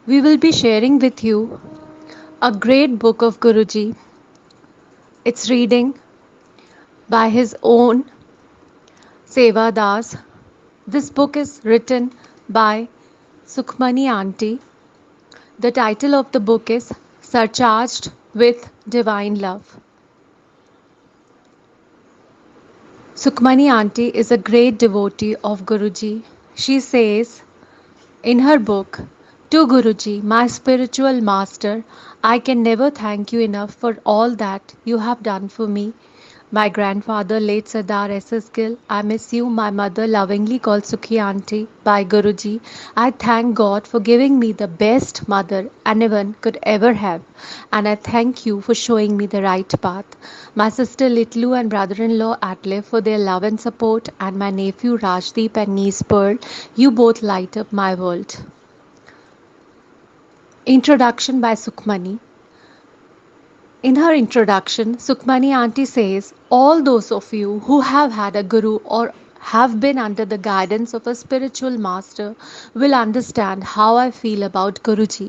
We will be sharing with you a great book of Guruji. It's reading by his own Seva Das. This book is written by Sukhmani Auntie. The title of the book is Surcharged with Divine Love. Sukhmani Auntie is a great devotee of Guruji. She says in her book, "To Guruji, my spiritual master, I can never thank you enough for all that you have done for me. My grandfather, late Sardar S.S. Gill, I miss you, my mother, lovingly called Sukhi Auntie by Guruji. I thank God for giving me the best mother anyone could ever have, and I thank you for showing me the right path. My sister Litlu and brother-in-law Atle for their love and support, and my nephew Rajdeep and niece Pearl, you both light up my world." Introduction by Sukhmani. In her introduction, Sukhmani Auntie says, "All those of you who have had a guru or have been under the guidance of a spiritual master will understand how I feel about Guruji.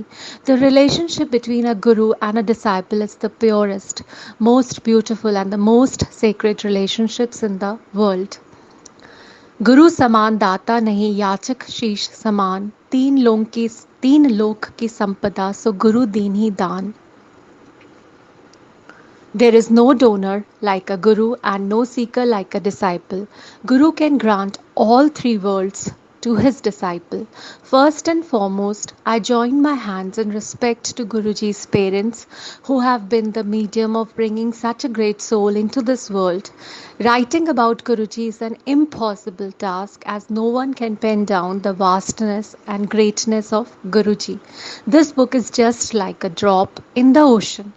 The relationship between a guru and a disciple is the purest, most beautiful, and the most sacred relationships in the world. गुरु समान दाता नहीं याचक शीश समान तीन लोक की संपदा सो गुरु दीन ही दान." There is no donor like a guru and no seeker like a disciple. Guru can grant all three worlds to his disciple. First and foremost, I join my hands in respect to Guruji's parents who have been the medium of bringing such a great soul into this world. Writing about Guruji is an impossible task as no one can pen down the vastness and greatness of Guruji. This book is just like a drop in the ocean.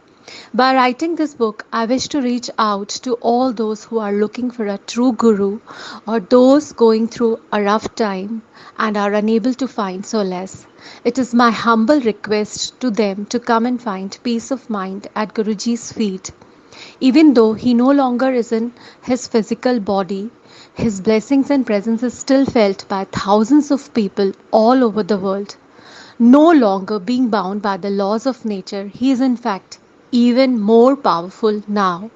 By writing this book, I wish to reach out to all those who are looking for a true guru or those going through a rough time and are unable to find solace. It is my humble request to them to come and find peace of mind at Guruji's feet. Even though he no longer is in his physical body, his blessings and presence is still felt by thousands of people all over the world. No longer being bound by the laws of nature, he is in fact even more powerful now.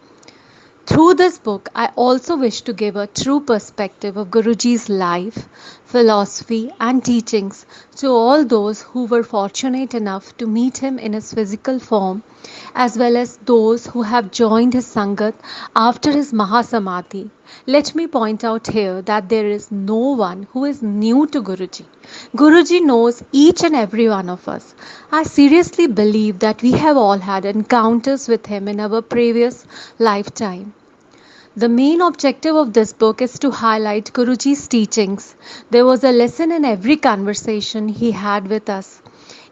Through this book, I also wish to give a true perspective of Guruji's life, philosophy, and teachings to all those who were fortunate enough to meet him in his physical form, as well as those who have joined his Sangat after his Mahasamadhi. Let me point out here that there is no one who is new to Guruji. Guruji knows each and every one of us. I seriously believe that we have all had encounters with him in our previous lifetime. The main objective of this book is to highlight Guruji's teachings. There was a lesson in every conversation he had with us.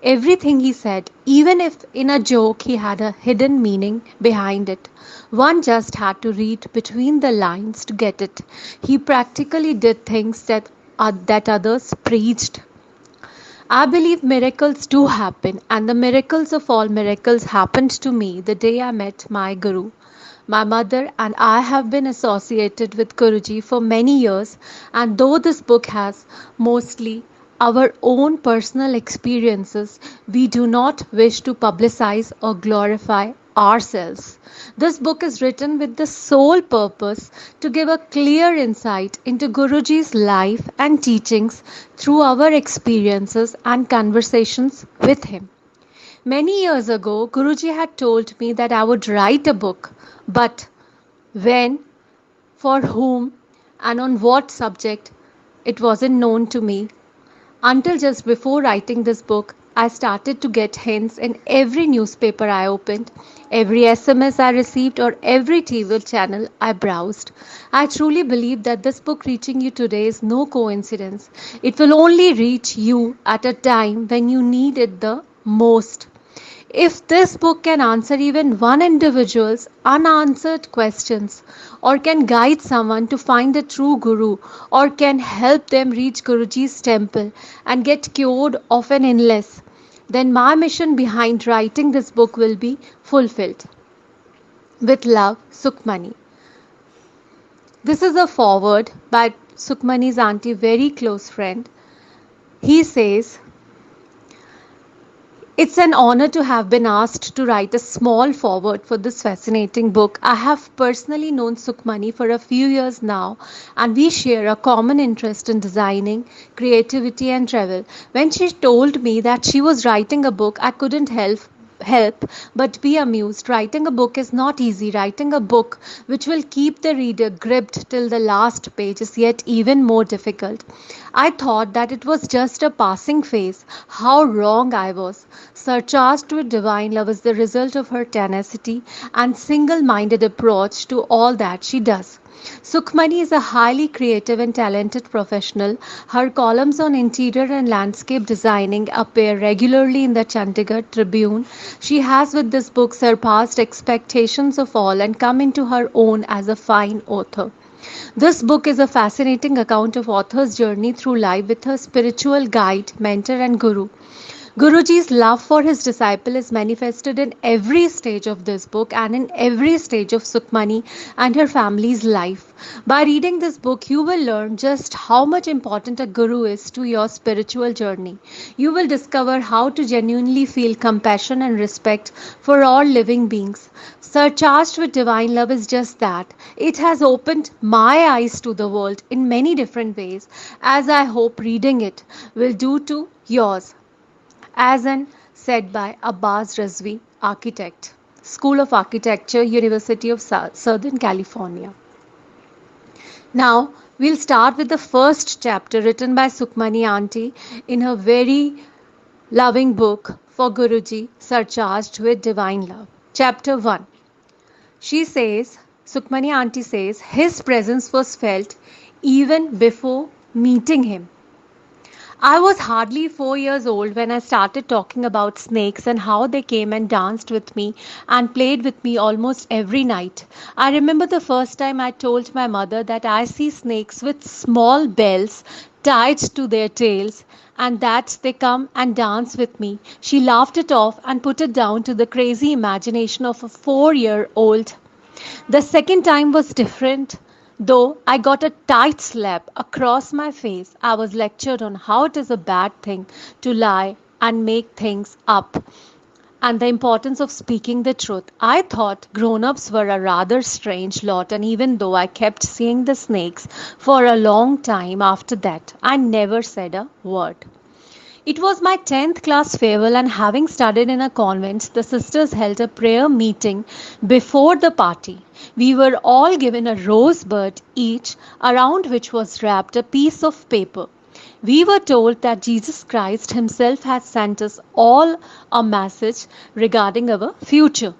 Everything he said, even if in a joke he had a hidden meaning behind it. One just had to read between the lines to get it. He practically did things that others preached. I believe miracles do happen, and the miracles of all miracles happened to me the day I met my Guru. My mother and I have been associated with Guruji for many years, and though this book has mostly our own personal experiences, we do not wish to publicize or glorify ourselves. This book is written with the sole purpose to give a clear insight into Guruji's life and teachings through our experiences and conversations with him. Many years ago, Guruji had told me that I would write a book, but when, for whom, and on what subject, it wasn't known to me. Until just before writing this book, I started to get hints in every newspaper I opened, every SMS I received, or every TV channel I browsed. I truly believe that this book reaching you today is no coincidence. It will only reach you at a time when you need it the most. If this book can answer even one individual's unanswered questions, or can guide someone to find a true guru, or can help them reach Guruji's temple and get cured of an illness, then my mission behind writing this book will be fulfilled. With love, Sukhmani. This is a foreword by Sukhmani's auntie, very close friend. He says, It's an honor to have been asked to write a small foreword for this fascinating book. I have personally known Sukhmani for a few years now, and we share a common interest in designing, creativity, and travel. When she told me that she was writing a book, I couldn't help but be amused. Writing a book is not easy. Writing a book which will keep the reader gripped till the last page is yet even more difficult. I thought that it was just a passing phase. How wrong I was. Surcharged with divine love is the result of her tenacity and single minded approach to all that she does. Sukhmani is a highly creative and talented professional. Her columns on interior and landscape designing appear regularly in the Chandigarh Tribune. She has, with this book, surpassed expectations of all and come into her own as a fine author. This book is a fascinating account of author's journey through life with her spiritual guide, mentor, and guru. Guruji's love for his disciple is manifested in every stage of this book and in every stage of Sukhmani and her family's life. By reading this book, you will learn just how much important a guru is to your spiritual journey. You will discover how to genuinely feel compassion and respect for all living beings. Surcharged with divine love is just that. It has opened my eyes to the world in many different ways, as I hope reading it will do to yours. As an said by Abbas Razvi, architect, School of Architecture, University of Southern California. Now, we'll start with the first chapter written by Sukhmani Auntie in her very loving book for Guruji, Surcharged with Divine Love. Chapter 1. She says, Sukhmani Auntie says, his presence was felt even before meeting him. I was hardly 4 years old when I started talking about snakes and how they came and danced with me and played with me almost every night. I remember the first time I told my mother that I see snakes with small bells tied to their tails and that they come and dance with me. She laughed it off and put it down to the crazy imagination of a 4-year-old. The second time was different. Though I got a tight slap across my face, I was lectured on how it is a bad thing to lie and make things up and the importance of speaking the truth. I thought grown ups were a rather strange lot, and even though I kept seeing the snakes for a long time after that, I never said a word. It was my 10th class farewell, and having studied in a convent, the sisters held a prayer meeting before the party. We were all given a rosebud each, around which was wrapped a piece of paper. We were told that Jesus Christ Himself had sent us all a message regarding our future.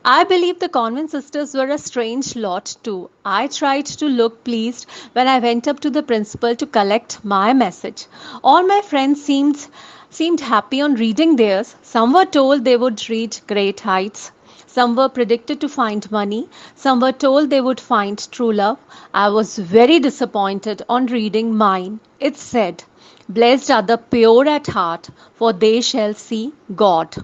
I believe the convent sisters were a strange lot too. I tried to look pleased when I went up to the principal to collect my message. All my friends seemed happy on reading theirs. Some were told they would reach great heights. Some were predicted to find money. Some were told they would find true love. I was very disappointed on reading mine. It said, "Blessed are the pure at heart, for they shall see God."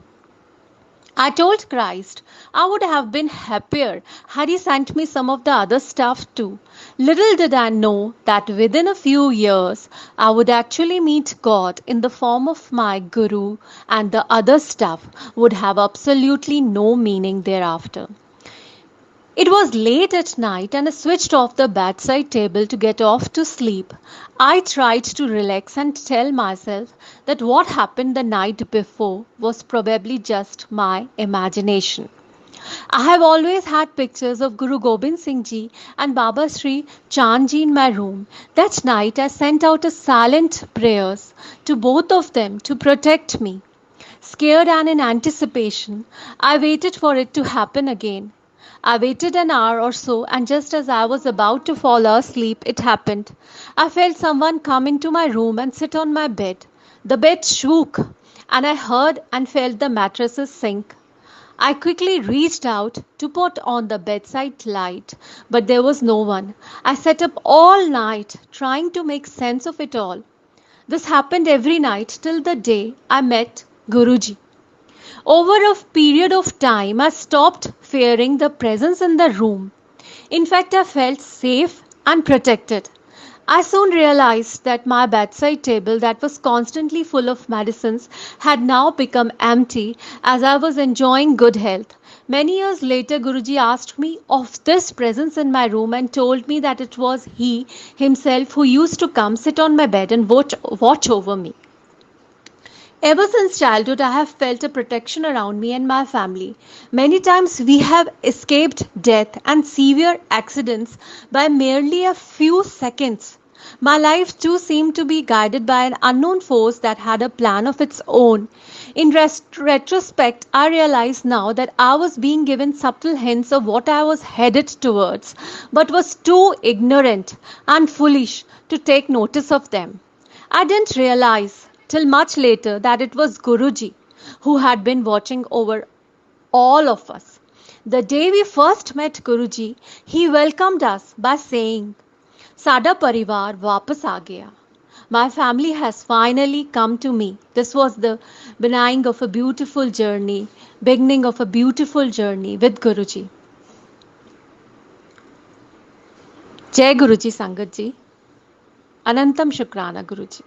I told Christ I would have been happier had He sent me some of the other stuff too. Little did I know that within a few years I would actually meet God in the form of my Guru, and the other stuff would have absolutely no meaning thereafter. It was late at night and I switched off the bedside table to get off to sleep. I tried to relax and tell myself that what happened the night before was probably just my imagination. I have always had pictures of Guru Gobind Singh Ji and Baba Sri Chand Ji in my room. That night I sent out a silent prayers to both of them to protect me. Scared and in anticipation, I waited for it to happen again. I waited an hour or so, and just as I was about to fall asleep, it happened. I felt someone come into my room and sit on my bed. The bed shook, and I heard and felt the mattresses sink. I quickly reached out to put on the bedside light, but there was no one. I sat up all night trying to make sense of it all. This happened every night till the day I met Guruji. Over a period of time, I stopped fearing the presence in the room. In fact, I felt safe and protected. I soon realized that my bedside table, that was constantly full of medicines, had now become empty as I was enjoying good health. Many years later, Guruji asked me of this presence in my room and told me that it was he himself who used to come sit on my bed and watch over me. Ever since childhood, I have felt a protection around me and my family. Many times we have escaped death and severe accidents by merely a few seconds. My life too seemed to be guided by an unknown force that had a plan of its own. In retrospect, I realize now that I was being given subtle hints of what I was headed towards, but was too ignorant and foolish to take notice of them. I didn't realize till much later that it was Guruji who had been watching over all of us. The day we first met Guruji, he welcomed us by saying, Sada Parivar Vapas aa gaya. My family has finally come to me. This was the beginning of a beautiful journey with Guruji. Jai Guruji Sangat ji. Anantam Shukrana Guruji.